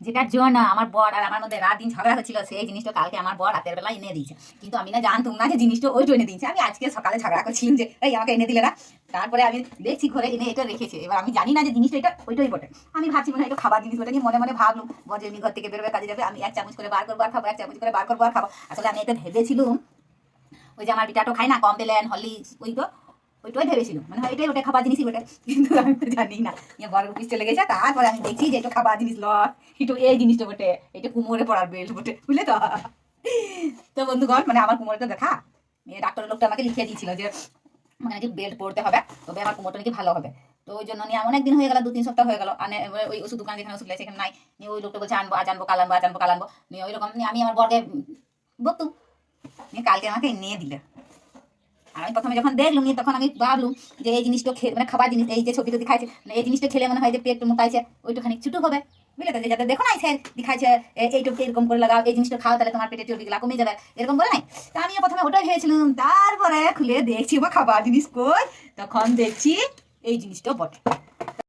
যেটার জন্য আমার বর আর আমার মধ্যে রাত দিন ঝগড়া হচ্ছিল, সেই জিনিসটা কালকে আমার বর রাতের বেলা এনে দিয়েছে। কিন্তু আমি না জানতাম না যে জিনিসটা ওইটা এনে দিয়েছে। আমি আজকে সকালে ঝগড়া করছিলাম যে এই আমাকে এনে দিলে না। তারপরে আমি দেখছি ঘরে এনে এটা রেখেছে। এবার আমি জানি না যে জিনিসটা এটা ওইটাই বটে। আমি ভাবছি মনে হয় এটা খাবার জিনিস বটে, নিয়ে মনে মনে ভাবলাম বর যে এমনি ঘর থেকে বেরোবে কাজে যাবে, আমি এক চামচ করে বার করবো আর খাবো, এক চামচ করে বার করবো আর খাবো। আসলে আমি এটা ভেবেছিলাম ওই যে আমার বিটাটো খাই না কমপ্লেন হরলিক্স, ওইটাই ভেবেছিলাম মানে এটাই ওটা খাবার জিনিসই ওটা। কিন্তু আমি তো জানি না, বড় অফিস চলে গেছে। তারপরে আমি দেখছি যে এটা খাবার জিনিস লয়, একটু এই জিনিসটা বটে, এটা কুমোরে পড়ার বেল্ট বটে, বুঝলে তো। তো বন্ধুগণ মানে আমার কুমোরে তো দেখা ডাক্তারের লোকটা আমাকে লিখে দিয়েছিল যে মানে নাকি বেল্ট পড়তে হবে, তবে আমার কুমোরটা নাকি ভালো হবে। তো ওই জন্য নিয়ে অনেক দিন হয়ে গেল, 2-3 সপ্তাহ হয়ে গেল। ওই ওষুধ দোকান যেখানে ওষুধ সেখানে নাই। নিয়ে ওই লোকটা বলছে আনবো, আজ আনবো, কাল আনবো, আজ আনবো, কাল আনবো। নিয়ে ওই রকম নিয়ে আমি আমার বরকে বকতুম, নিয়ে কালকে আমাকে নিয়ে দিলে। আর আমি প্রথমে যখন দেখলাম তখন আমি ভাবলুম যে এই জিনিসটা খেয়ে মানে খাবার জিনিস, এই যে ছবিটা দেখাইছে এই জিনিসটা খেলে মনে হয় যে পেট মোটাইছে, ওইটুখানি ছোটো হবে, বুঝলে তো। যে যাতে দেখো না দেখাইছে এইটুকু এরকম করে লাগাও, এই জিনিসটা খাও, তাহলে তোমার পেটে চর্বিগুলো কমে যাবে, এরকম বলে নাই। তা আমি প্রথমে ওটাই ভেবেছিলাম। তারপরে খুলে দেখছি বা খাবার জিনিস কই, তখন দেখছি এই জিনিসটা বটে।